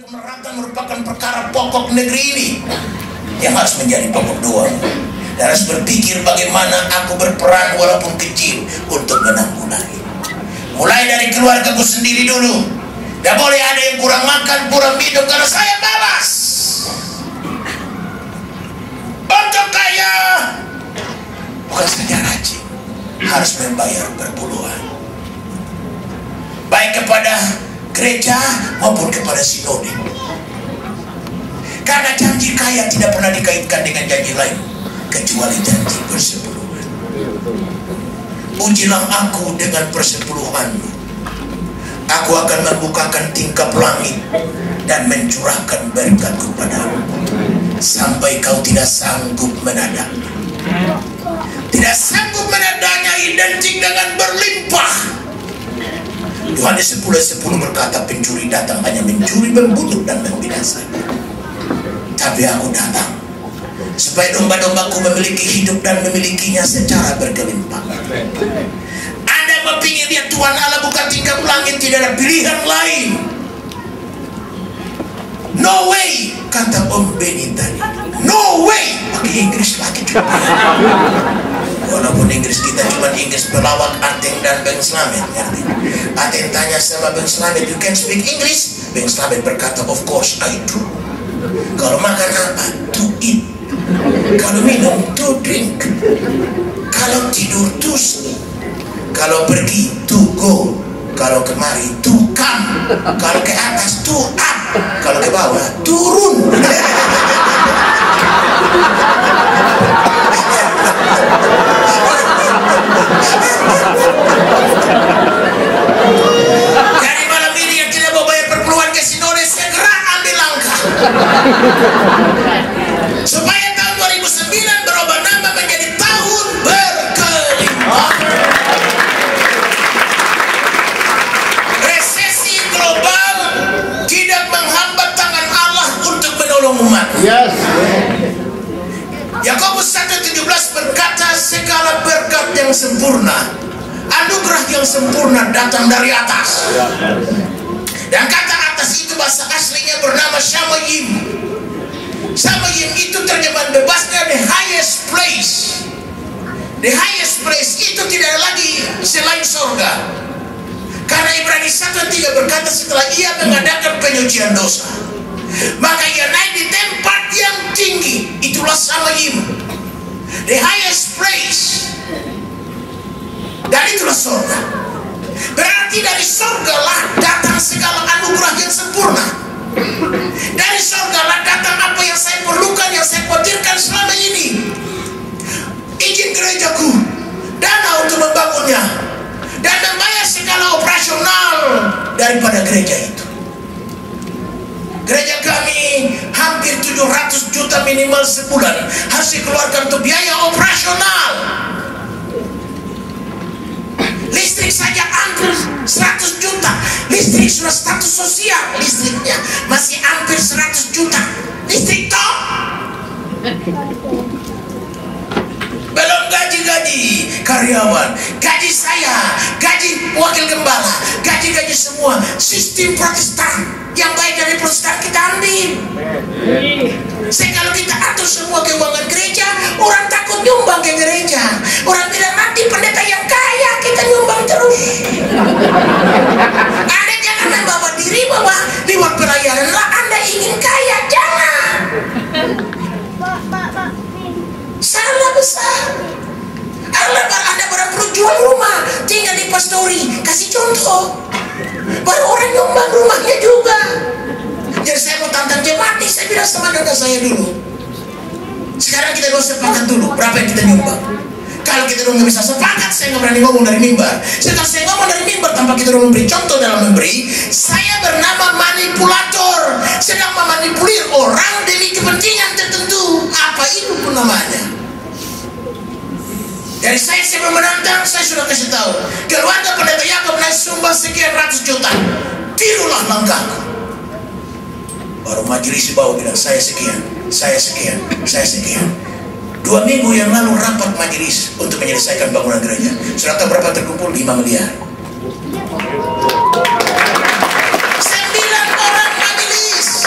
kemeratan merupakan perkara pokok negeri ini yang harus menjadi pokok doa, dan harus berpikir bagaimana aku berperan walaupun kecil untuk menanggulangi. Mulai dari keluargaku sendiri dulu. Tidak boleh ada yang kurang makan, kurang minum, karena saya balas. Untuk kaya bukan saja rajin, harus membayar perpuluhan, baik kepada gereja maupun kepada sinode. Karena janji kaya tidak pernah dikaitkan dengan janji lain kecuali janji persepuluhan. Ujilah aku dengan persepuluhanmu, aku akan membukakan tingkap langit dan mencurahkan berkat kepadamu sampai kau tidak sanggup menadang. Tidak sanggup menadanya identik dengan berlimpah. Yohanes 10:10 berkata, pencuri datang hanya mencuri, membunuh dan membinasakan. Tapi aku datang supaya domba-dombaku memiliki hidup dan memilikinya secara berkelimpah. Anda berpikir ya Tuhan Allah bukan tingkap langit, tidak ada pilihan lain. No way, kata Om Benny tadi. No way, pakai Inggris lagi juga. Walaupun Inggris kita cuma Inggris pelawak Ateng dan Beng Slamet. Ateng tanya sama Beng Slamet, you can speak English? Beng Slamet berkata, of course I do. Kalau makan apa? To eat. Kalau minum, to drink. Kalau tidur, to sleep. Kalau pergi, to go. Kalau kemari, to come. Kalau ke atas, to up. Kalau ke bawah, turun. Jadi malam ini yang tidak mau bayar perpuluhan ke sinode, segera ambil langkah supaya tahun 2009 berubah nama menjadi tahun berkelimpah. Resesi global tidak menghambat tangan Allah untuk menolong umat. Yes. Yakobus 1:17 berkata, segala berkat yang sempurna, anugerah yang sempurna datang dari atas. Dan kata atas itu bahasa aslinya bernama Shamayim. Shamayim itu terjemahan bebasnya the highest place. The highest place itu tidak ada lagi selain surga. Karena Ibrani 1:3 berkata setelah ia mengadakan penyucian dosa, maka ia naik di tempat yang tinggi. Itulah Shamayim, the highest place. Dan itulah surga. Berarti dari surga lah datang segala anugerah yang sempurna. Dari surga lah datang apa yang saya perlukan, yang saya khawatirkan selama ini. Izin gerejaku, dana untuk membangunnya, dan membayar segala operasional daripada gereja itu. Gereja kami hampir 700 juta minimal sebulan harus dikeluarkan untuk biaya operasional. Listrik saja hampir 100 juta. Listrik sudah status sosial, listriknya masih hampir 100 juta. Listrik top. Belum gaji-gaji karyawan, gaji saya, gaji wakil gembala, gaji-gaji semua. Sistem Protestan yang baik dari Protestan kita ambil. Kalau kita atur semua keuangan gereja, orang takut nyumbang ke gereja. Orang bilang nanti pendeta yang kaya, kita nyumbang terus. Anda jangan membawa diri bahwa lewat pelayanan lah Anda ingin kaya, jangan. Salah besar. Anda baru jual rumah, tinggal di pastori, kasih contoh. Baru orang nyumbang rumahnya juga. Jadi saya mau tantang jemaat nih, saya bilang sama anak saya dulu. Sekarang kita harus sepakat dulu, berapa yang kita nyumbang. Kalau kita belum bisa sepakat, saya nggak berani ngomong dari mimbar. Setelah saya ngomong dari mimbar tanpa kita memberi contoh dalam memberi, saya bernama manipulator, sedang memanipulir orang demi kepentingan tertentu. Apa itu pun namanya. Dari saya sebelum menantang, saya sudah kasih tahu. Keluarga pendeta Yakob naik sumbang sekian ratus juta. Tirulah langkahku. Baru majelis bawah bilang, saya sekian, saya sekian, saya sekian. 2 minggu yang lalu rapat majelis untuk menyelesaikan bangunan gereja. Sudah tahu berapa terkumpul? 5 miliar. 9 orang majelis.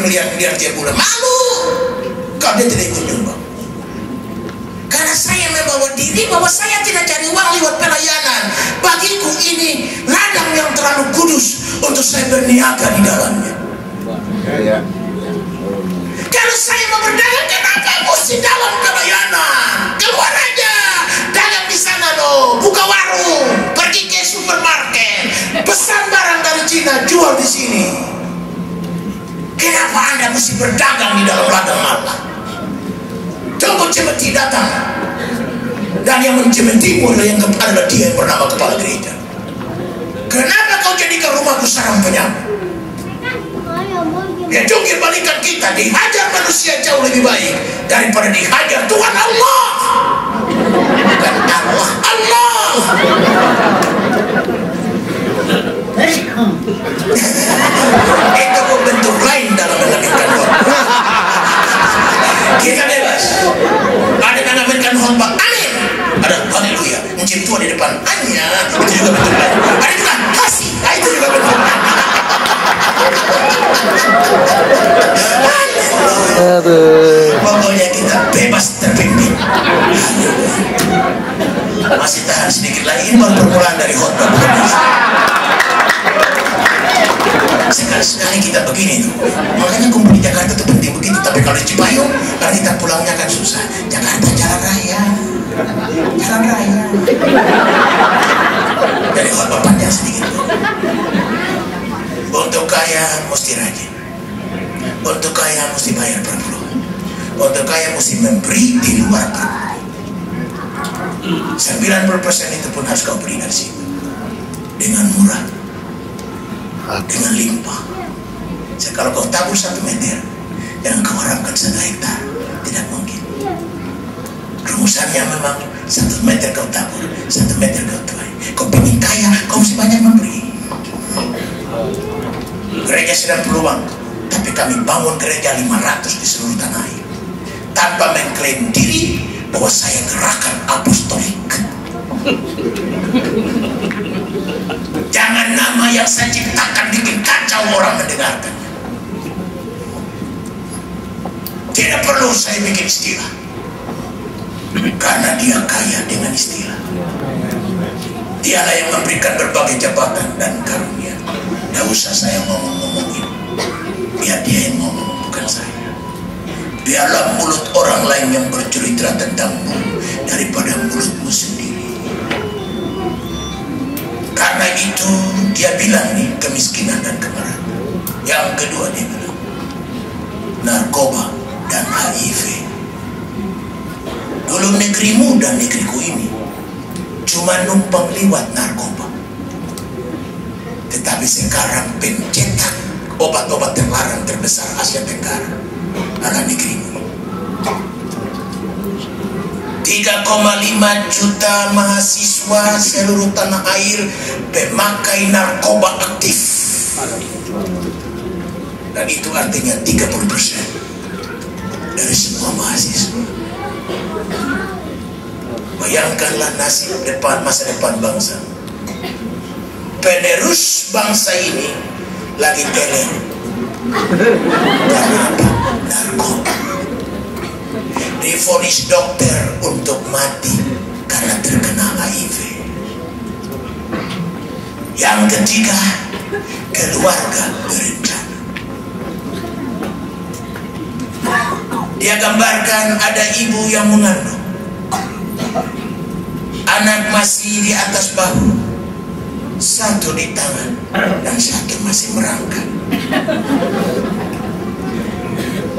bermiliar-miliar tiap bulan. Malu kalau dia tidak ikut nyumbang. Karena saya membawa diri bahwa saya tidak cari uang lewat pelayanan. Bagiku ini ladang yang terlalu kudus untuk saya berniaga di dalamnya. Kalau saya mau berdagang, kenapa mesti dalam pelayanan? Keluar aja, dagang di sana loh, buka warung, pergi ke supermarket, pesan barang dari Cina, jual di sini. Kenapa Anda mesti berdagang di dalam ladang Allah? Tunggu cemeti datang, dan yang mencemetimu adalah dia yang bernama kepala gereja. Kenapa kau jadikan rumahku sarang penyakit? Ya jungkir balikan kita, dihajar manusia jauh lebih baik daripada dihajar Tuhan Allah. Bukan Allah, Allah. Itu bentuk lain dalam mengaminkan khotbah. Kita bebas. Ada yang mengaminkan khotbah, amin. Ada haleluya, mencium Tuhan di depan, hanya itu juga bentuk lain. Ada juga kasih, itu juga bentuk lain. Pokoknya kita bebas terpimpin. Masih tahan sedikit lagi, ini baru permulaan dari khotbah. Sekali-sekali kita begini tuh. Makanya kumpul di Jakarta tuh penting begitu. Tapi kalau di Cipayung, kalau kita pulangnya kan susah. Jakarta jalan raya, jalan raya. Jadi khotbah panjang sedikit. Untuk kaya mesti rajin. Untuk kaya mesti bayar perpuluhan. Untuk kaya mesti memberi di luar perpuluhan. 90% itu pun harus kau beri dari situ. Dengan murah, dengan limpah. Kalau kau tabur 1 meter, jangan kau harapkan 1 hektar. Tidak mungkin. Rumusannya memang 1 meter kau tabur, 1 meter kau tuai. Kau ingin kaya, kau mesti banyak memberi. Gereja sedang peluang, tapi kami bangun gereja 500 di seluruh tanah air tanpa mengklaim diri bahwa saya gerakan apostolik. Jangan nama yang saya ciptakan bikin kacau orang mendengarkan. Tidak perlu saya bikin istilah, karena dia kaya dengan istilah. Dialah yang memberikan berbagai jabatan dan karunia. Tidak usah saya ngomong-ngomongin. Biar dia yang ngomong, bukan saya. Biarlah mulut orang lain yang bercerita tentangmu daripada mulutmu sendiri. Karena itu dia bilang nih, kemiskinan dan kemarahan. Yang kedua dia bilang narkoba dan HIV. Dulu negerimu dan negeriku ini cuma numpang lewat narkoba. Tetapi sekarang pencetak obat-obat terlarang terbesar Asia Tenggara adalah negerimu. 3,5 juta mahasiswa seluruh tanah air pemakai narkoba aktif. Dan itu artinya 30% dari semua mahasiswa. Bayangkanlah nasib masa depan bangsa. Penerus bangsa ini lagi teler. Karena apa? Narkoba. Divonis dokter untuk mati karena terkena HIV. Yang ketiga, keluarga berencana. Dia gambarkan ada ibu yang mengandung, anak masih di atas bahu, 1 di tangan dan 1 masih merangkak.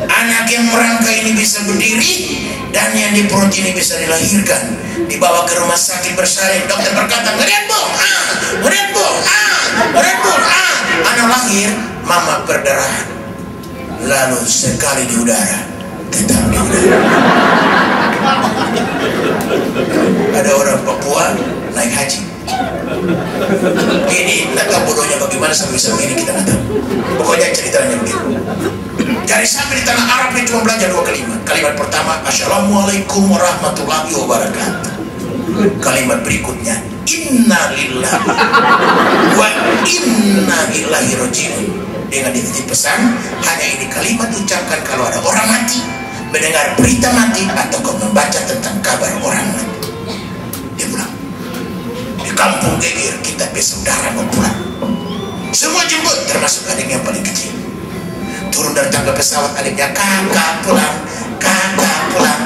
Anak yang merangkak ini bisa berdiri dan yang di perut ini bisa dilahirkan, dibawa ke rumah sakit bersalin. Dokter berkata, ngeliat bu, ngeliat bu, ngeliat bu, anak lahir, mama perdarahan. Lalu sekali di udara, tetap di udara. Ada orang Papua naik haji. Ini nggak tahu bodohnya bagaimana sampai ini kita nggak tahu. Pokoknya ceritanya begitu. Dari sampai di tanah Arab ini cuma belajar 2 kalimat. Kalimat pertama, Assalamualaikum warahmatullahi wabarakatuh. Kalimat berikutnya, Inna lillahi wa inna ilaihi raji'un. dengan dititip pesan, hanya ini kalimat ucapkan kalau ada orang mati, mendengar berita mati, atau kau membaca tentang kabar orang mati. Dia pulang. Di kampung geger, kita bersaudara mau pulang. Semua jemput, termasuk adik yang paling kecil. Turun dari tangga pesawat, adiknya, kakak pulang, kakak pulang,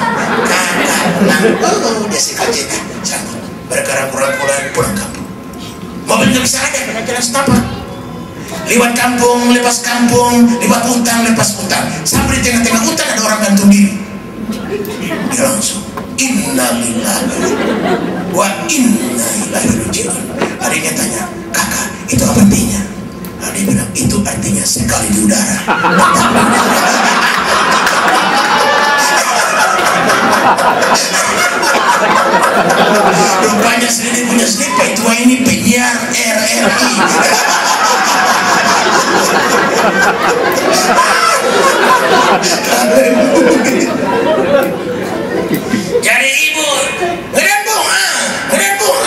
kakak pulang. Oh, dia sikacita, sambut. Mereka rangkul-rangkulan pulang kampung. Mobil nggak bisa ada, karena jalan setapak. Lewat kampung, lepas kampung, lewat hutan, lepas hutan. Sampai di tengah-tengah hutan ada orang gantung diri. Dia langsung, innalillahi wa inna ilaihi raji'un. Adiknya tanya, kakak, itu apa artinya? Dia bilang, itu artinya sekali di udara. Rupanya sendiri punya sniper, tua ini penyiar RRI. Jadi ibu, ngedan bung,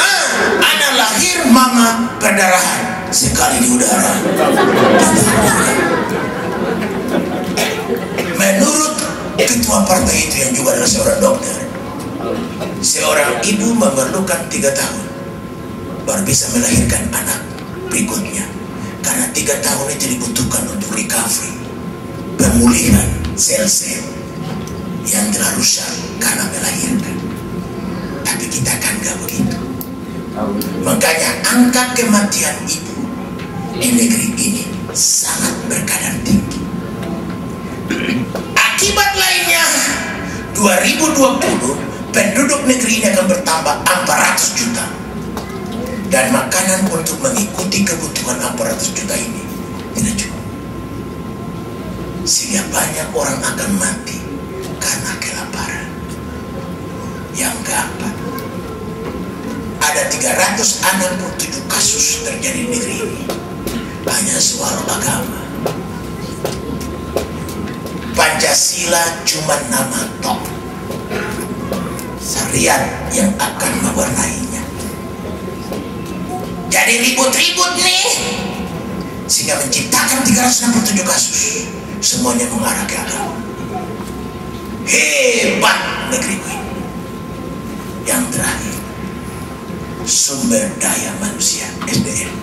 anak lahir mama perdarahan sekali di udara. Menurut ketua partai itu yang juga adalah seorang dokter, seorang ibu memerlukan 3 tahun baru bisa melahirkan anak berikutnya, karena 3 tahun itu dibutuhkan untuk recovery, pemulihan sel-sel yang telah rusak karena melahirkan. Tapi kita kan gak begitu. Makanya angka kematian ibu di negeri ini sangat berkadar tinggi. Akibat lainnya, 2020 penduduk negeri ini akan bertambah 400 juta. Dan makanan untuk mengikuti kebutuhan 400 juta ini tidak cukup. Sehingga banyak orang akan mati karena kelaparan. Yang keempat, ada 367 kasus terjadi di negeri ini hanya soal agama. Pancasila cuma nama tok, syariat yang akan mewarnainya. Jadi ribut-ribut nih, sehingga menciptakan 367 kasus, semuanya mengarah ke agama. Hebat negeri ini. Yang terakhir, sumber daya manusia, SDM.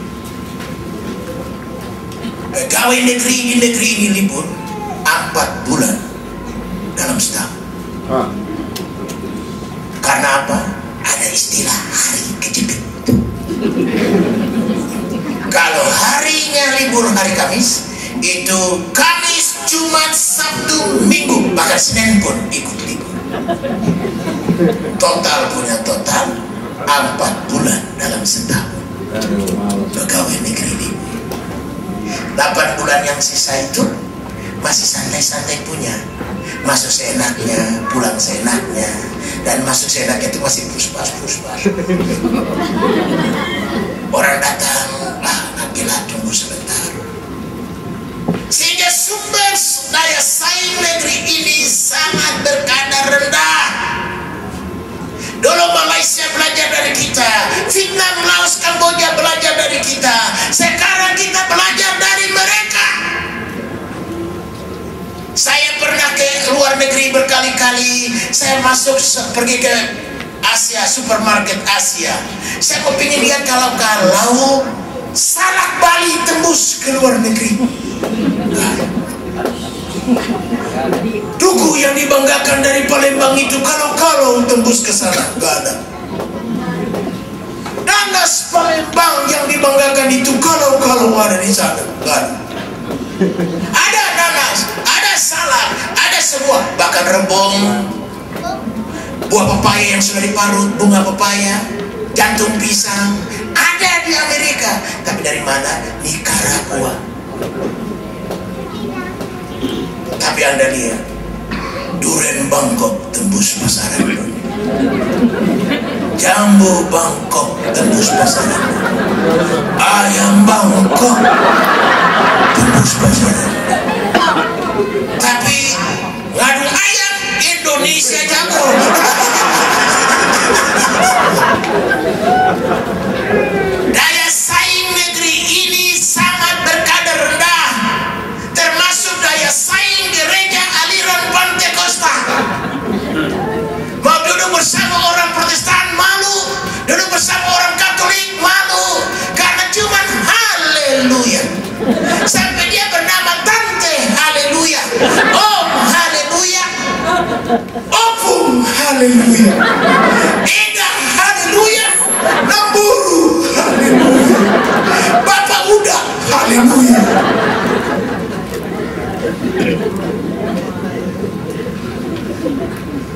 Pegawai negeri ini libur 4 bulan dalam setahun. Karena apa? Ada istilah hari kejepit. Kalau harinya libur hari Kamis, itu Kamis, Jumat, Sabtu, Minggu, bahkan Senin pun ikut libur. Total 4 bulan dalam setahun. Pegawai negeri ini 8 bulan yang sisa itu masih santai-santai punya, masuk seenaknya, pulang seenaknya, dan masuk seenaknya itu masih puspas. Orang datang, nantilah tunggu sebentar. Sehingga sumber daya saing negeri ini sangat berkadar rendah. Dulu Malaysia belajar dari kita, Vietnam, Laos, Kamboja belajar dari kita. Sekarang kita belajar dari mereka. Saya pernah ke luar negeri berkali-kali. Saya pergi ke Asia, supermarket Asia. Saya mau pengen lihat kalau salak Bali tembus ke luar negeri. Duku yang dibanggakan dari Palembang itu kalau tembus ke sana nggak ada. Nanas Palembang yang dibanggakan itu kalau ada di sana nggak ada. Ada nanas, ada salak, ada semua, bahkan rebung, buah pepaya yang sudah diparut, bunga pepaya, jantung pisang, ada di Amerika. Tapi dari mana? Nicaragua. Tapi Anda lihat, durian Bangkok tembus pasaran, jambu Bangkok tembus pasaran, ayam Bangkok tembus pasaran. Tapi ngadu ayam Indonesia jago. Daya saing negeri ini sangat berkadar rendah. Opung, haleluya. Ega, haleluya. Namburu, haleluya. Bapak udah, haleluya.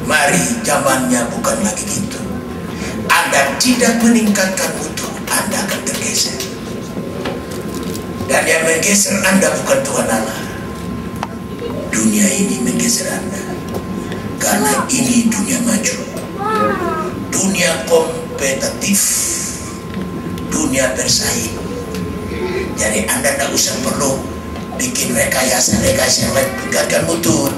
Mari, zamannya bukan lagi gitu. Anda tidak meningkatkan mutu, Anda akan tergeser. Dan yang menggeser Anda bukan Tuhan Allah. Dunia ini menggeser Anda. Karena ini dunia maju, dunia kompetitif, dunia bersaing. Jadi Anda tidak usah perlu bikin rekayasa yang meningkatkan mutu.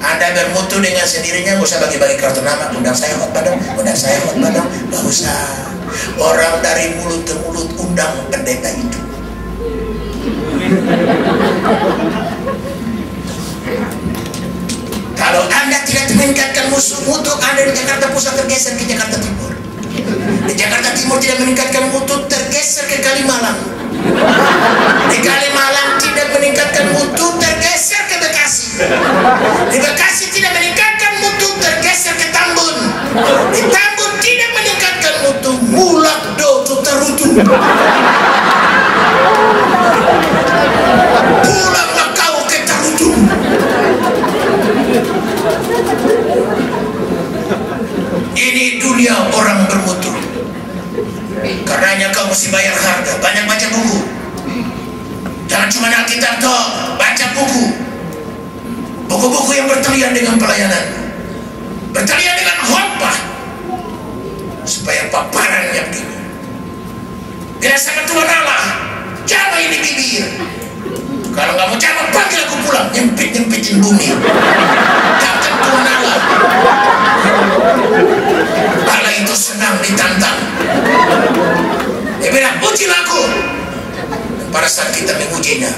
Anda bermutu dengan sendirinya, nggak usah bagi-bagi kartu nama. Undang saya hot badang, undang saya hot badang, nggak usah. Orang dari mulut ke mulut undang pendeta itu. Kalau Anda tidak meningkatkan mutu Anda di Jakarta Pusat, tergeser ke Jakarta Timur. Di Jakarta Timur tidak meningkatkan mutu, tergeser ke Kalimalang. Di Kalimalang tidak meningkatkan mutu, tergeser ke Bekasi. Di Bekasi tidak meningkatkan mutu, tergeser ke Tambun. Di Tambun tidak meningkatkan mutu, mulak do tutarutu. Pulanglah kau ke Tarutu. Ini dunia orang bermutu. Karenanya kau mesti bayar harga. Banyak baca buku. Jangan cuma Alkitab toh, baca buku. Buku-buku yang bertalian dengan pelayanan, bertalian dengan khotbah, supaya paparannya begini. Bila sama Tuhan Allah, jangan ini bibir. Kalau nggak mau jawab, panggil aku pulang. Nyempit-nyempitin bumi. Takkan Tuhan Allah. Allah itu senang ditantang. Dia bilang, ujilah aku. Dan pada saat kita mengujinya,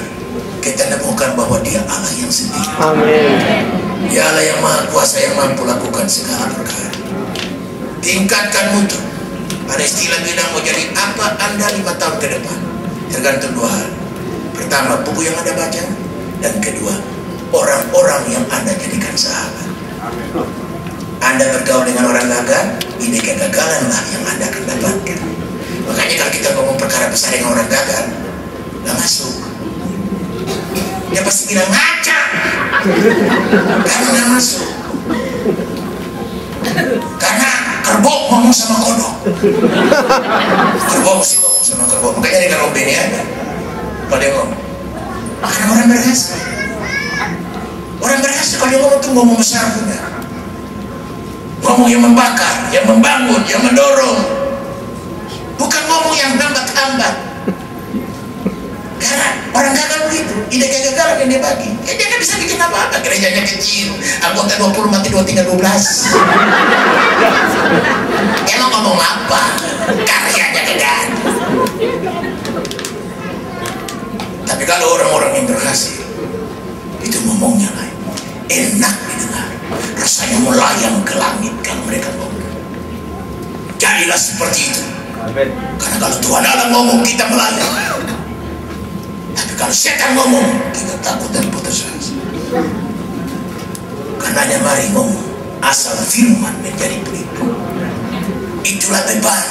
kita menemukan bahwa dia Allah yang sendiri. Amin. Dia Allah yang maha kuasa, yang mampu lakukan segala perkara. Tingkatkan mutu. Ada istilah bilang, mau jadi apa Anda 5 tahun ke depan? Tergantung 2 hal. Pertama, buku yang Anda baca. Dan kedua, orang-orang yang Anda jadikan sahabat. Anda bergaul dengan orang gagal, ini kegagalanlah yang Anda akan dapatkan. Makanya kalau kita ngomong perkara besar dengan orang gagal, gak masuk. Dia pasti bilang ngaca, karena gak masuk. Karena kerbau ngomong sama kodok. Kerbau mesti ngomong sama kerbau. Makanya dia ngomong ini ada. Kalau dia ngomong, karena orang berhasil. Orang berhasil kalau dia ngomong tuh ngomong besar punya. Ngomong yang membakar, yang membangun, yang mendorong. Bukan ngomong yang hambat-hambat. Karena orang gagal begitu, ide kegagalan yang dia bagi. Ya dia nggak bisa bikin apa-apa. Gerejanya kecil, anggota 20 mati 2 tinggal 12. Emang ngomong apa? Karyanya kegagalan. Tapi kalau orang-orang yang berhasil, itu ngomongnya lain, enak didengar, rasanya melayang ke langit kalau mereka ngomong. Jadilah seperti itu. Karena kalau Tuhan Allah ngomong, kita melayang. Tapi kalau setan ngomong, kita takut dan putus asa. Karenanya mari ngomong, asal firman menjadi pelita. Itulah beban.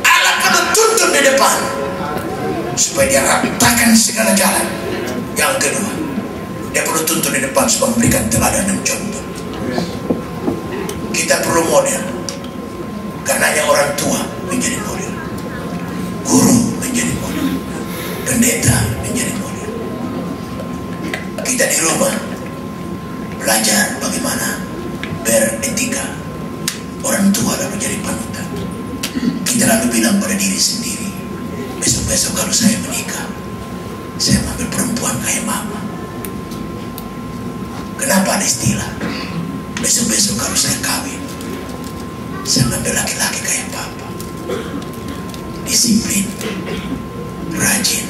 Allah perlu tuntun di depan, supaya dia ratakan segala jalan. Yang kedua, dia perlu tuntun di depan supaya memberikan teladan dan contoh. Kita perlu model. Karenanya orang tua menjadi model, guru menjadi model, pendeta menjadi model. Kita di rumah belajar bagaimana beretika. Orang tua lalu menjadi panutan. Kita lalu bilang pada diri sendiri, besok-besok kalau saya menikah, saya ambil perempuan kayak mama. Kenapa ada istilah? Besok-besok kalau saya kawin, saya ambil laki-laki kayak papa. Disiplin, rajin,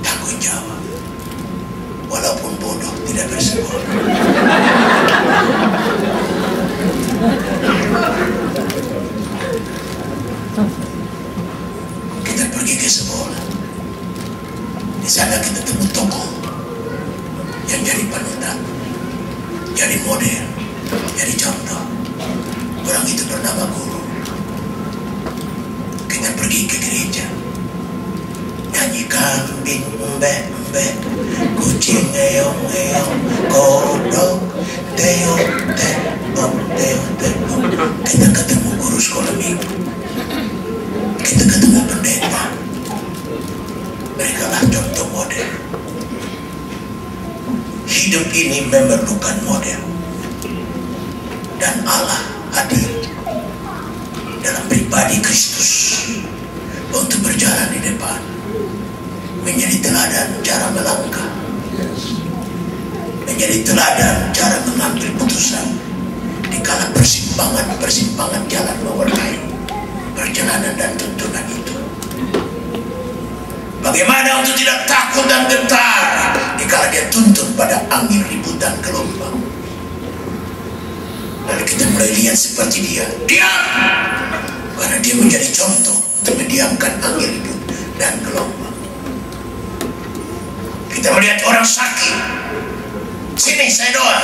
tanggung jawab. Walaupun bodoh, tidak bersekolah. Kita pergi ke sekolah. Di sana kita temu tokoh yang jadi panutan, jadi model. eong eong kodok teong teong teong teong. Kita ketemu guru sekolah minggu, kita ketemu pendeta. Mereka lah contoh model. Hidup ini memerlukan model, dan Allah hadir dalam pribadi Kristus untuk berjalan di depan, menjadi teladan cara melangkah, menjadi teladan cara mengambil putusan di kala persimpangan jalan mewarnai perjalanan dan tuntunan itu. Bagaimana untuk tidak takut dan gentar dikala dia tuntun pada angin ributan gelombang. Lalu kita mulai lihat seperti dia, diam, karena dia menjadi contoh untuk mendiamkan angin ribut dan gelombang. Kita melihat orang sakit, sini saya doa.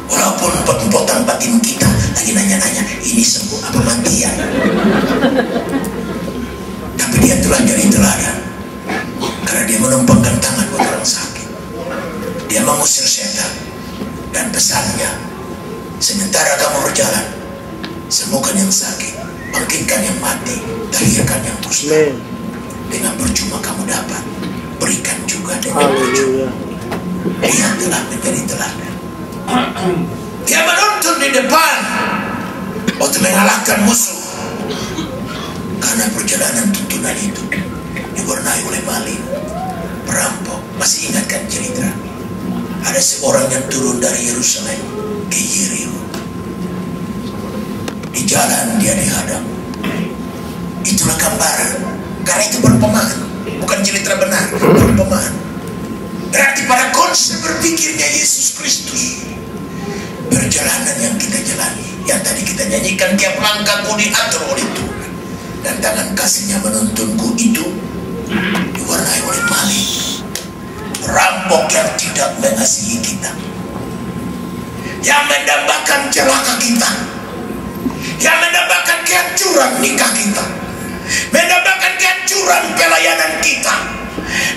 Walaupun empot-empotan batin kita lagi nanya-nanya, ini sembuh apa matian? Tapi dia telah jadi teladan, karena dia menumpangkan tangan buat orang sakit. Dia mengusir setan, dan pesannya, sementara kamu berjalan, sembuhkan yang sakit, bangkitkan yang mati, tahirkan yang kusta. Dengan percuma kamu dapat, berikan juga dengan percuma. Dia telah menjadi teladan. Dia menuntun di depan untuk mengalahkan musuh. Karena perjalanan tuntunan itu diwarnai oleh maling, perampok. Masih ingatkan cerita? Ada seorang yang turun dari Yerusalem ke Yeriko. Di jalan dia dihadang. Itulah gambaran. Karena itu perumpamaan, bukan cerita benar, perumpamaan. Berarti pada konsep berpikirnya Yesus Kristus, perjalanan yang kita jalani, yang tadi kita nyanyikan, tiap langkahku diatur oleh Tuhan, dan tangan kasihnya menuntunku itu diwarnai oleh maling, perampok yang tidak mengasihi kita, yang mendambakan celaka kita, yang mendambakan kehancuran nikah kita, mendambakan kehancuran pelayanan kita,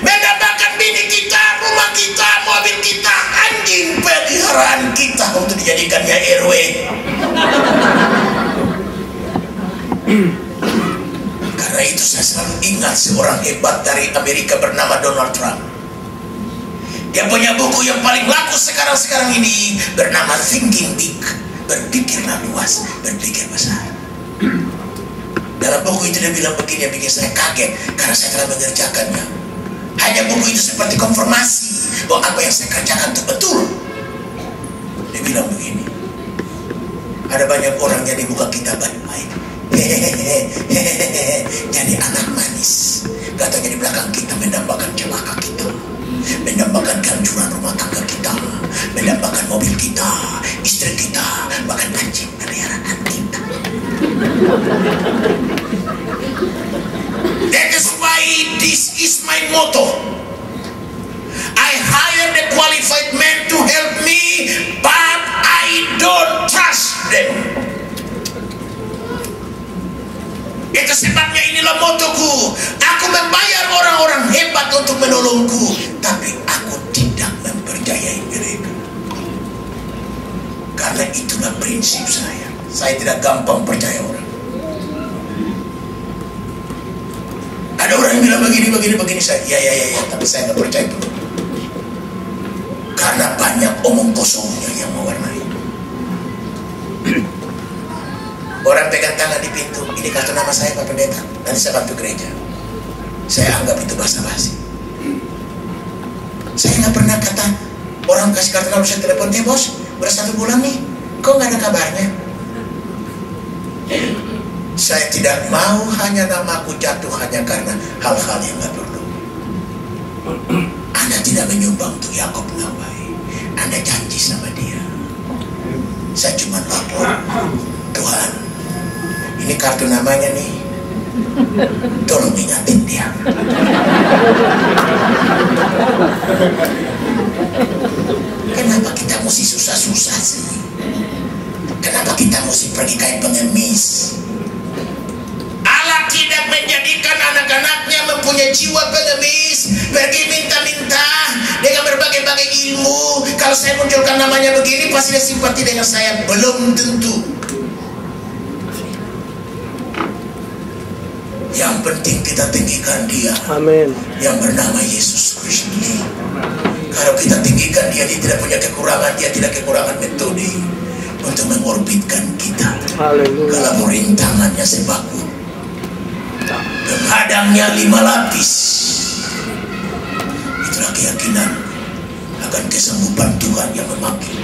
mendambakan bini kita, rumah kita, mobil kita, anjing peliharaan kita untuk dijadikannya RW. Karena itu saya selalu ingat seorang hebat dari Amerika bernama Donald Trump. Dia punya buku yang paling laku sekarang ini bernama Thinking Big, berpikirlah luas, berpikir besar. Dalam buku itu dia bilang begini, yang bikin saya kaget karena saya telah mengerjakannya. Hanya buku itu seperti konfirmasi bahwa apa yang saya kerjakan itu betul. Dia bilang begini, ada banyak orang yang di muka kita baik-baik, jadi anak manis, katanya di belakang kita mendambakan celaka kita, mendambakan kehancuran rumah tangga kita, mendambakan mobil kita, istri kita, bahkan anjing peliharaan kita. That is why this is my motto. I hire the qualified men to help me, but I don't trust them. Itu sebabnya inilah motoku. Aku membayar orang-orang hebat untuk menolongku, tapi aku tidak mempercayai mereka. Karena itulah prinsip saya. Saya tidak gampang percaya orang. Ada orang yang bilang begini, saya ya, tapi saya nggak percaya itu. Karena banyak omong kosongnya yang mewarnai. Orang pegang tangan di pintu, ini kartu nama saya Pak Pendeta, nanti saya bantu gereja. Saya anggap itu basa-basi. Saya nggak pernah kata orang kasih kartu nama, saya telepon, bos, udah 1 bulan nih, kok nggak ada kabarnya? Saya tidak mau hanya namaku jatuh hanya karena hal-hal yang nggak perlu. Anda tidak menyumbang untuk Yakob Nawai. Anda janji sama dia. Saya cuma lapor, Tuhan, ini kartu namanya nih, tolong ingatin dia. Kenapa kita mesti susah-susah sih? Kenapa kita mesti pergi kayak pengemis? Allah tidak menjadikan anak-anaknya mempunyai jiwa pengemis, pergi minta-minta dengan berbagai-bagai ilmu. Kalau saya munculkan namanya begini, pasti dia simpati dengan saya. Belum tentu. Yang penting kita tinggikan dia. Amin. Yang bernama Yesus Kristus. Kalau kita tinggikan dia, dia tidak punya kekurangan. Dia tidak kekurangan metode untuk mengorbitkan kita. Haleluya. Kalau rintangannya sebaku, penghadangnya 5 lapis. Itulah keyakinan akan kesanggupan Tuhan yang memanggil.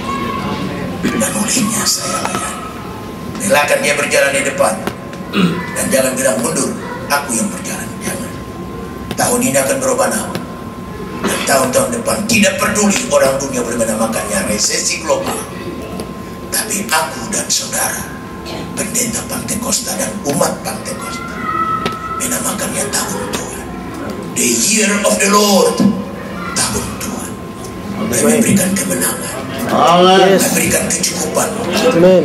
Dan olehnya saya layan. Relakan dia berjalan di depan. Dan jangan bilang mundur, aku yang berjalan. Jangan. Tahun ini akan berubah nama. Dan tahun-tahun depan tidak peduli orang dunia boleh menamakannya resesi global. Tapi aku dan saudara, pendeta Pantekosta dan umat Pantekosta, menamakannya tahun Tuhan. The year of the Lord. Tahun Tuhan. Dan memberikan kemenangan. Memberikan kecukupan.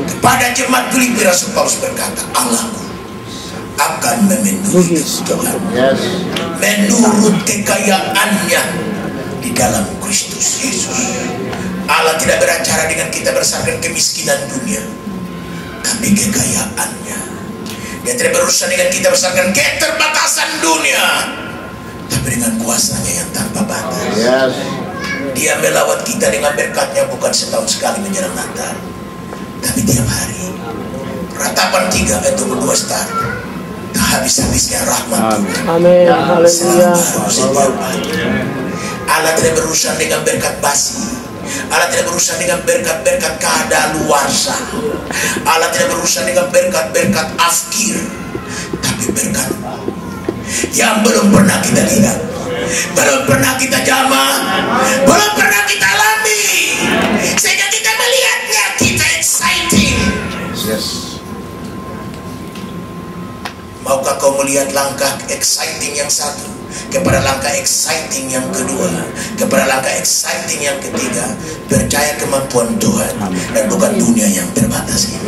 Kepada jemaat Filipi, Rasul Paulus berkata, Allahku akan memenuhi kebutuhan menurut kekayaannya di dalam Kristus Yesus. Allah tidak beracara dengan kita berdasarkan kemiskinan dunia, tapi kekayaannya. Dia tidak berurusan dengan kita berdasarkan keterbatasan dunia, tapi dengan kuasanya yang tanpa batas. Dia melawat kita dengan berkatnya, bukan setahun sekali menjelang Natal, tapi tiap hari. Ratapan 3 ayat 22 star. Tak habis-habisnya rahmat Tuhan. Amin. Haleluya. Allah tidak berurusan dengan berkat basi. Allah tidak berurusan dengan berkat-berkat kadaluarsa. Allah tidak berurusan dengan berkat-berkat afkir, tapi berkat yang belum pernah kita lihat, belum pernah kita jamah, belum pernah kita alami, sehingga kita melihatnya, kita exciting. Maukah kau melihat langkah exciting yang satu kepada langkah exciting yang kedua, kepada langkah exciting yang ketiga? Percaya kemampuan Tuhan dan bukan dunia yang terbatas ini.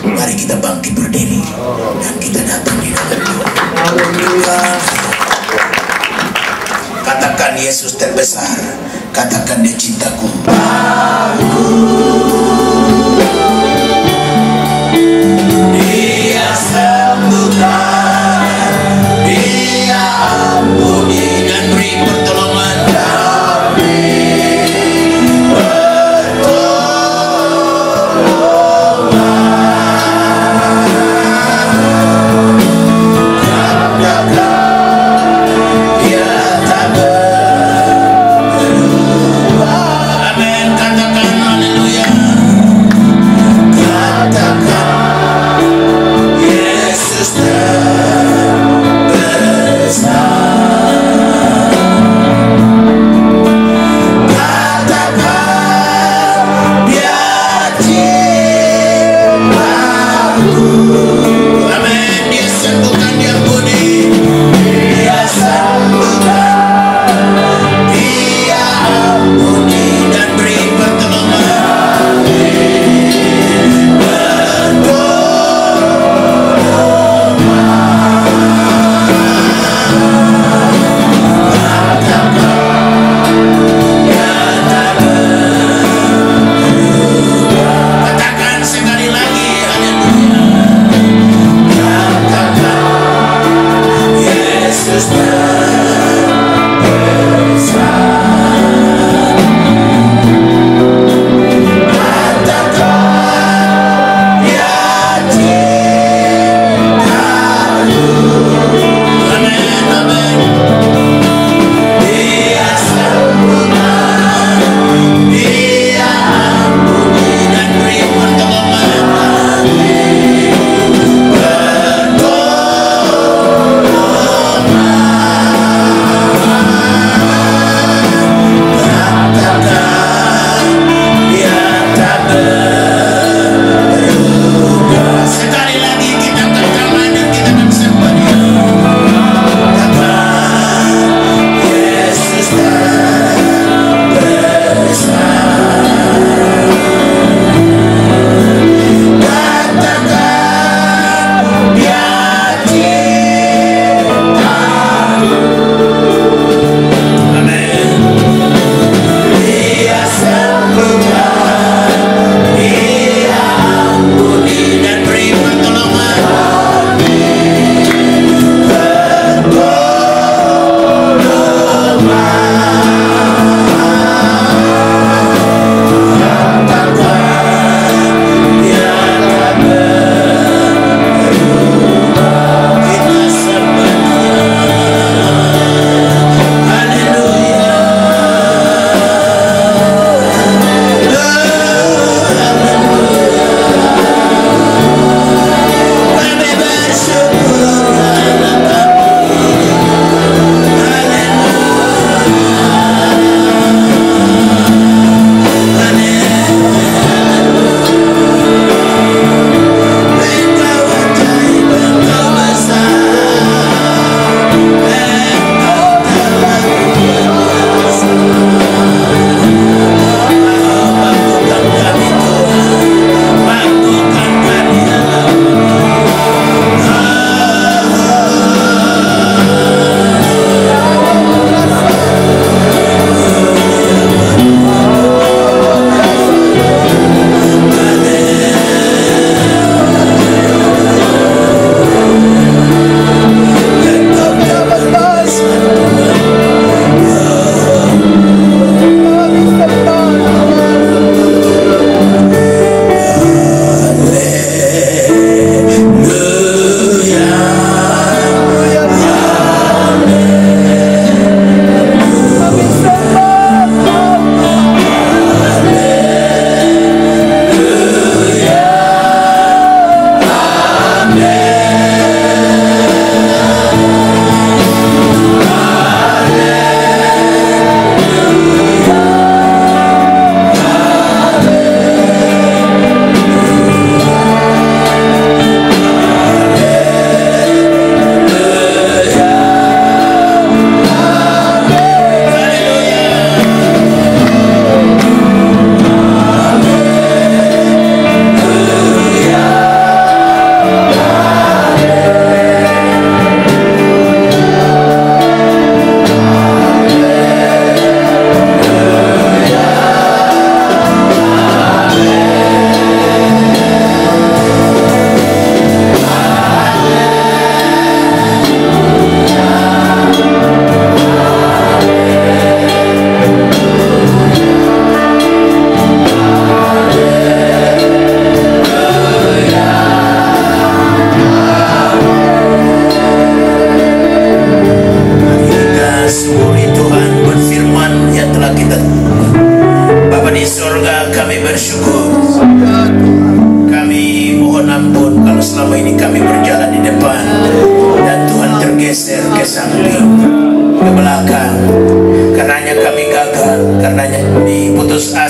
Mari kita bangkit berdiri dan kita datang di dalam Tuhan. Katakan Yesus terbesar, katakan dia cintaku. Dia sembuhkan, dia ampuni dan beri pertolongan. Amin. Katakan haleluya.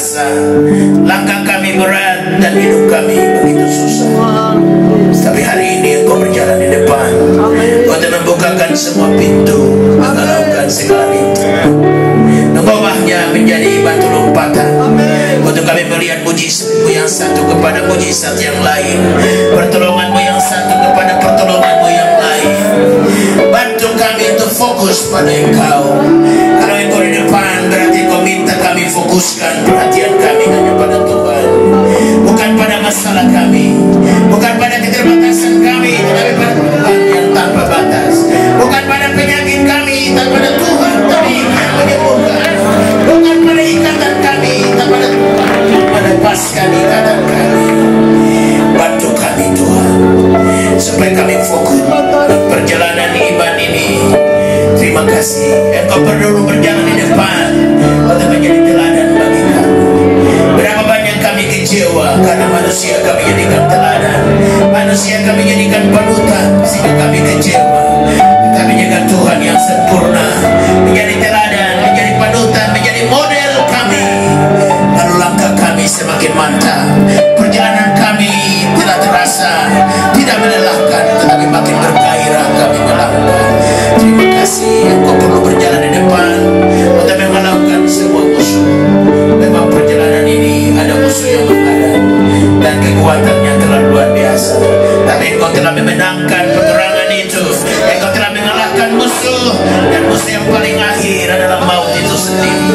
terasa langkah kami berat dan hidup kami begitu susah. Tapi hari ini Engkau berjalan di depan. Engkau telah membukakan semua pintu, mengalahkan segala rintangan. Engkau hanya menjadi batu lompatan untuk kami melihat mujizat-Mu yang satu kepada mujizat yang lain, pertolongan-Mu yang satu kepada pertolongan-Mu yang lain. Bantu kami untuk fokus pada Engkau. Kalau Engkau di depan, berarti Engkau minta kami fokuskan perhatian kami hanya pada Tuhan, bukan pada masalah kami, bukan pada keterbatasan kami, tetapi pada Tuhan yang tanpa batas, bukan pada penyakit kami, tapi pada Tuhan yang menyembuhkan, bukan pada ikatan kami, tapi pada Tuhan yang melepaskan ikatan kami. Bantu kami Tuhan, supaya kami fokus perjalanan iman ini. Terima kasih Engkau perlu berjalan di depan untuk menjadi teladan bagi kami. Berapa banyak kami kecewa karena manusia kami jadikan teladan, manusia kami jadikan panutan, sehingga kami kecewa. Kami jaga Tuhan yang sempurna menjadi teladan, menjadi panutan, menjadi model kami. Lalu langkah kami semakin mantap, perjalanan kami tidak terasa, tidak melelahkan, tetapi makin bergairah kami melangkah. Terima kasih Engkau perlu berjalan di depan untuk mengalahkan semua musuh. Memang perjalanan ini ada musuh yang menghadang dan kekuatannya terlalu luar biasa, tapi Engkau telah memenangkan peperangan itu. Engkau telah mengalahkan musuh, dan musuh yang paling akhir adalah maut itu sendiri.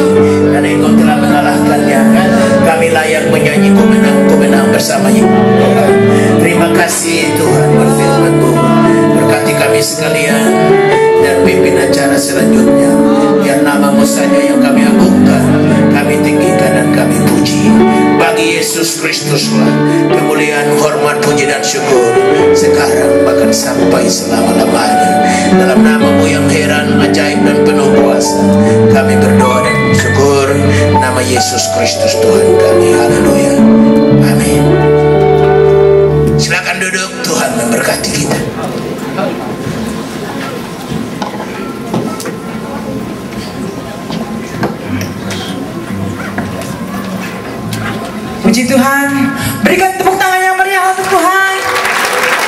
Dan Engkau telah mengalahkannya. Kami layak menyanyi Ku menang bersamanya. Terima kasih Tuhan buat firman-Mu. Berkati kami sekalian dan pimpin acara selanjutnya. Biar nama-Mu saja yang kami agungkan, kami tinggikan dan kami puji. Bagi Yesus Kristuslah kemuliaan, hormat, puji dan syukur sekarang bahkan sampai selama-lamanya. Dalam nama-Mu yang heran, ajaib dan penuh kuasa, kami berdoa dan syukur. Nama Yesus Kristus Tuhan kami. Haleluya. Amin. Silakan duduk. Tuhan memberkati kita. Puji Tuhan, berikan tepuk tangan yang meriah untuk Tuhan.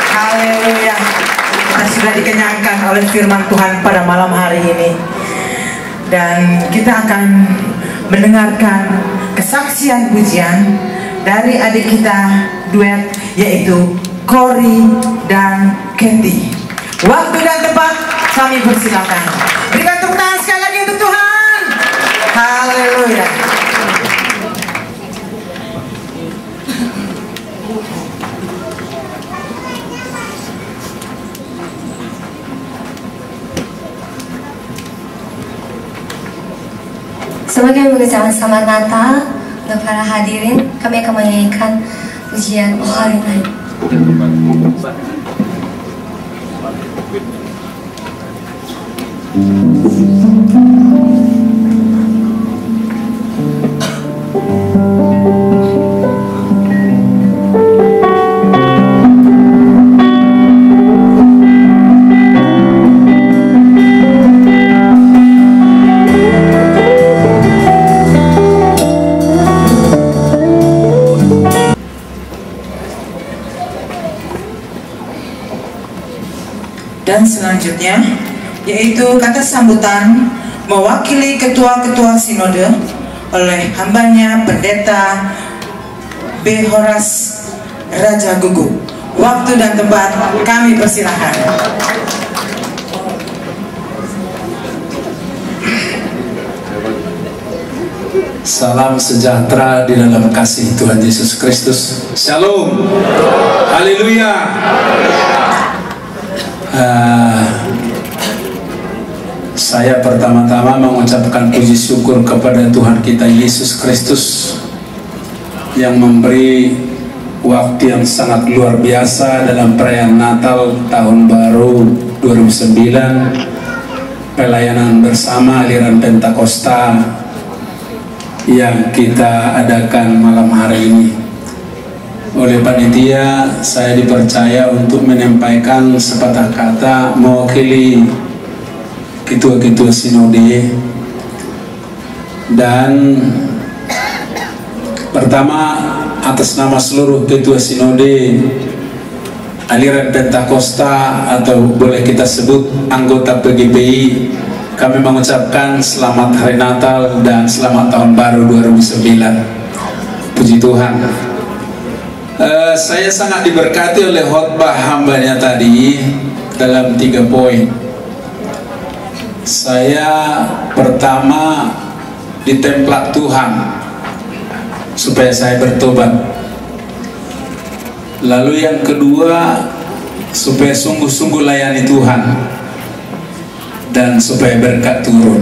Haleluya. Kita sudah dikenyangkan oleh firman Tuhan pada malam hari ini, dan kita akan mendengarkan kesaksian pujian dari adik kita duet, yaitu Cory dan Kathy. Waktu dan tempat kami persilakan. Berikan tepuk tangan sekali lagi untuk Tuhan. Haleluya. Sebagai mengucapkan selamat Natal untuk para hadirin, kami akan menyanyikan pujian Oh Holy Night. Dan selanjutnya yaitu kata sambutan mewakili ketua-ketua sinode oleh hambanya Pendeta B. Horas Raja Gugu. Waktu dan tempat kami persilahkan. Salam sejahtera di dalam kasih Tuhan Yesus Kristus. Shalom. Haleluya. Saya pertama-tama mengucapkan puji syukur kepada Tuhan kita Yesus Kristus yang memberi waktu yang sangat luar biasa dalam perayaan Natal Tahun Baru 2009, pelayanan bersama aliran Pentakosta yang kita adakan malam hari ini. Oleh panitia, saya dipercaya untuk menyampaikan sepatah kata mewakili ketua-ketua sinode, dan Pertama, atas nama seluruh Ketua Sinode Aliran Pentakosta atau boleh kita sebut anggota PGPI, kami mengucapkan selamat Hari Natal dan selamat Tahun Baru 2009. Puji Tuhan. Saya sangat diberkati oleh khotbah hambanya tadi dalam 3 poin. Saya pertama ditempelak Tuhan supaya saya bertobat. Lalu yang kedua, supaya sungguh-sungguh layani Tuhan dan supaya berkat turun.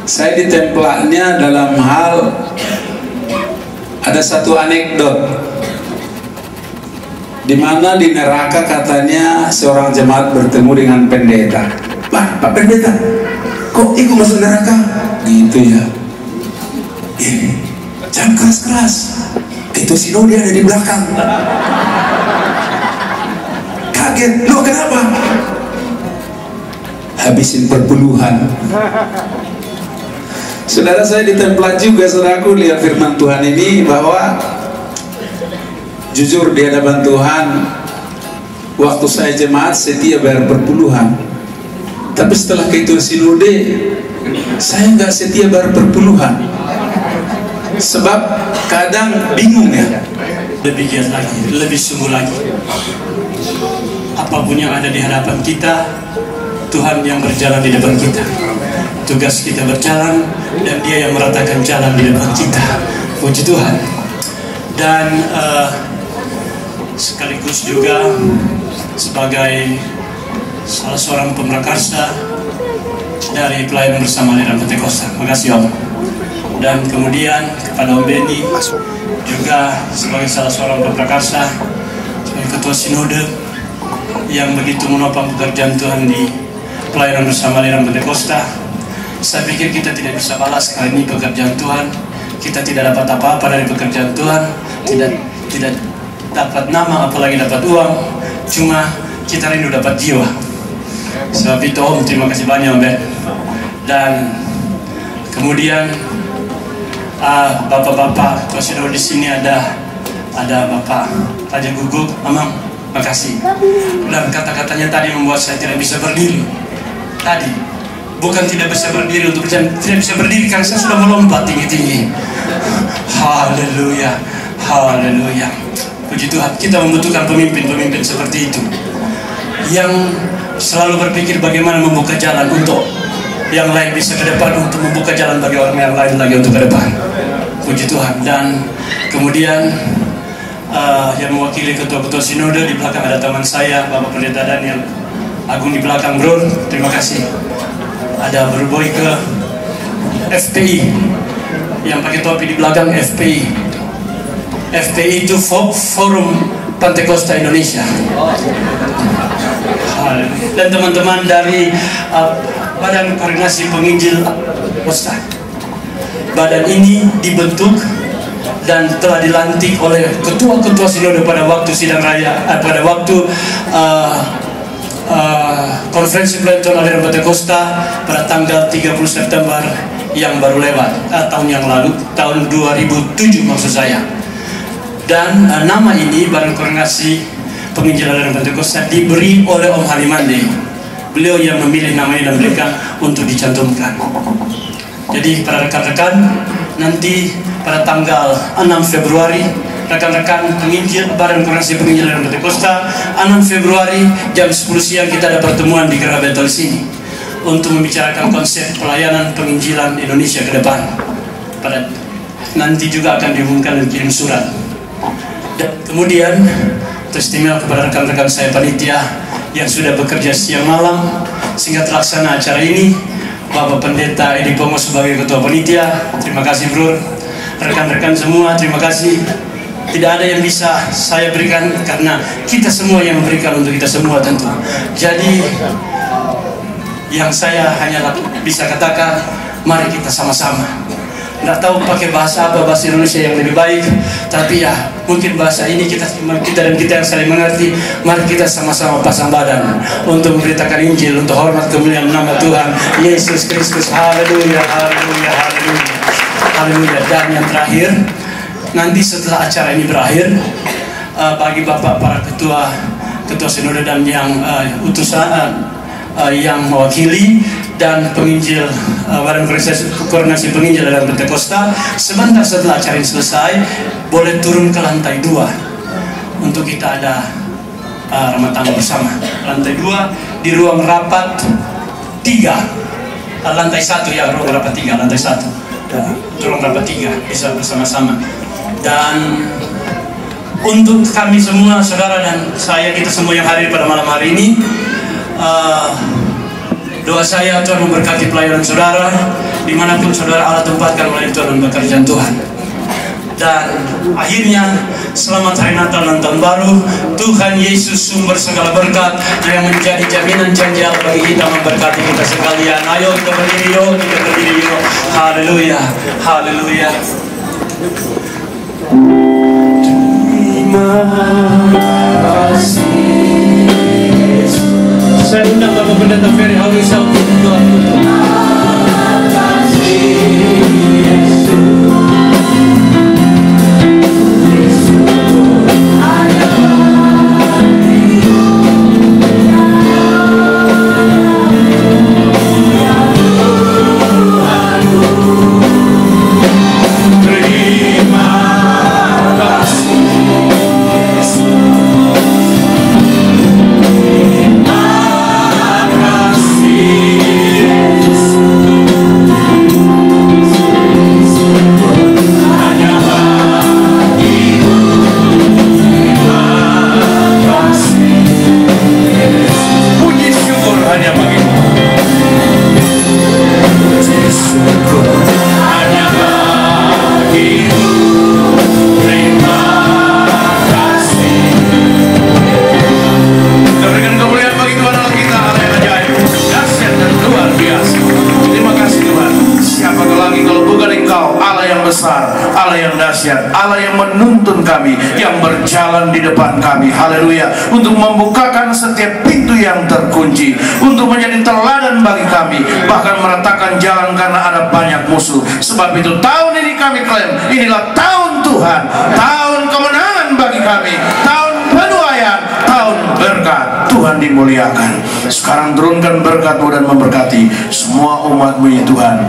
Saya ditempelaknya dalam hal, ada satu anekdot di mana di neraka katanya seorang jemaat bertemu dengan pendeta. Pak pendeta, kok ikut masuk neraka? Gitu ya. Jangan keras-keras, itu sinode ada di belakang. Kaget, lo kenapa? Habisin perpuluhan. Saudara, saya ditempelak juga, saudaraku, lihat firman Tuhan ini bahwa jujur di hadapan Tuhan, waktu saya jemaat setia bayar perpuluhan, tapi setelah ketua sinode saya nggak setia bayar perpuluhan. Sebab kadang bingung ya. Lebih giat lagi, lebih sungguh lagi. Apapun yang ada di hadapan kita, Tuhan yang berjalan di depan kita. Tugas kita berjalan dan Dia yang meratakan jalan di depan kita. Puji Tuhan. Dan sekaligus juga sebagai salah seorang pemrakarsa dari pelayanan bersama Aliran Pentakosta. Makasih Om. Dan kemudian kepada Om Beni juga sebagai salah seorang pemrakarsa, sebagai ketua sinode yang begitu menopang pekerjaan Tuhan di pelayanan bersama Aliran Pentakosta. Saya pikir kita tidak bisa balas kali ini pekerjaan Tuhan. Kita tidak dapat apa-apa dari pekerjaan Tuhan, tidak dapat nama apalagi dapat uang, cuma kita rindu dapat jiwa. Sebab itu Om, terima kasih banyak Om Ben. Dan kemudian bapak-bapak ketua sinode di sini ada Bapak Raja Guguk, Amang, makasih. Dan kata-katanya tadi membuat saya tidak bisa berdiri. Tadi bukan tidak bisa berdiri untuk berjalan, tidak bisa berdiri karena saya sudah melompat tinggi-tinggi. Haleluya, haleluya. Puji Tuhan, kita membutuhkan pemimpin-pemimpin seperti itu yang selalu berpikir bagaimana membuka jalan untuk yang lain bisa ke depan, untuk membuka jalan bagi orang yang lain lagi untuk ke depan. Puji Tuhan. Dan kemudian yang mewakili ketua-ketua sinode, di belakang ada teman saya Bapak Pendeta Daniel Agung di belakang, bro, terima kasih. Ada Bro Boy ke FPI yang pakai topi di belakang, FPI. FPI itu Forum Pentakosta Indonesia. Dan teman-teman dari Badan Koordinasi Penginjil Pentakosta. Badan ini dibentuk dan telah dilantik oleh ketua-ketua sinode pada waktu sidang raya, pada waktu konferensi pelayanan Aliran Pentakosta pada tanggal 30 September yang baru lewat, tahun yang lalu, tahun 2007 maksud saya. Dan nama ini Badan Koordinasi Penginjil Aliran Pentakosta diberi oleh Om Halimande. Beliau yang memilih nama ini dan berikan untuk dicantumkan. Jadi para rekan-rekan, nanti pada tanggal 6 Februari rekan-rekan penginjil Badan Koordinasi Penginjil Aliran Pentakosta, 6 Februari jam 10 siang kita ada pertemuan di Gerah Betel sini untuk membicarakan konsep pelayanan penginjilan Indonesia ke depan. Pada nanti juga akan diumumkan dan kirim surat. Dan kemudian testimonial kepada rekan-rekan saya panitia yang sudah bekerja siang malam sehingga terlaksana acara ini. Bapak Pendeta Edi Pongo sebagai ketua panitia, terima kasih bro. Rekan-rekan semua, terima kasih. Tidak ada yang bisa saya berikan karena kita semua yang memberikan untuk kita semua tentu. Jadi yang saya hanya bisa katakan, mari kita sama-sama. Nggak tahu pakai bahasa apa, bahasa Indonesia yang lebih baik, tapi ya mungkin bahasa ini kita dan kita yang saling mengerti. Mari kita sama-sama pasang badan untuk memberitakan Injil, untuk hormat kemuliaan nama Tuhan Yesus Kristus. Haleluya, haleluya, haleluya. Haleluya. Dan yang terakhir, nanti setelah acara ini berakhir, bagi Bapak para ketua sinode dan yang utusan yang mewakili dan penginjil Badan Koordinasi Penginjil dalam Pentakosta, sebentar setelah acara ini selesai boleh turun ke lantai 2 untuk kita ada ramah tamah bersama. Lantai 2 di ruang rapat 3, lantai 1 ya, ruang rapat 3, lantai 1, ruang rapat 3 bisa bersama-sama. Dan untuk kami semua, saudara dan saya, kita semua yang hadir pada malam hari ini, doa saya Tuhan memberkati pelayanan saudara dimanapun saudara Allah tempatkan melayani Tuhan dan pekerjaan Tuhan. Dan akhirnya selamat hari Natal dan Tahun Baru. Tuhan Yesus sumber segala berkat yang menjadi jaminan janji Allah bagi kita memberkati kita sekalian. Ayo kita berdiri yuk, kita berdiri yuk. Haleluya, haleluya. Terima kasih. Saya undang Bapak Pendeta Ferry Haurisau untuk doa tutup. Allah yang menuntun kami, yang berjalan di depan kami, haleluya, untuk membukakan setiap pintu yang terkunci, untuk menjadi teladan bagi kami, bahkan meratakan jalan karena ada banyak musuh. Sebab itu tahun ini kami klaim, inilah tahun Tuhan, tahun kemenangan bagi kami, tahun penuaian, tahun berkat. Tuhan dimuliakan. Sekarang turunkan berkat-Mu dan memberkati semua umat-Mu ya Tuhan,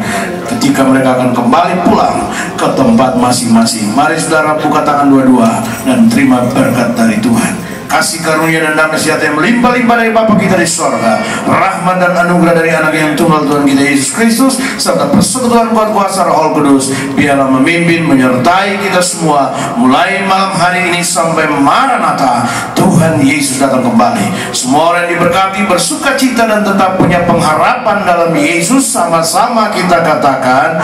ketika mereka akan kembali pulang ke tempat masing-masing. Mari saudara buka tangan dua-dua dan terima berkat dari Tuhan. Kasih karunia dan damai sejahtera yang melimpah-limpah dari Bapa kita di sorga, rahmat dan anugerah dari anak yang tunggal Tuhan kita Yesus Kristus, serta persekutuan kuat kuasa Roh Kudus biarlah memimpin menyertai kita semua mulai malam hari ini sampai Maranatha Tuhan Yesus datang kembali. Semua orang yang diberkati bersuka cita dan tetap punya pengharapan dalam Yesus, sama-sama kita katakan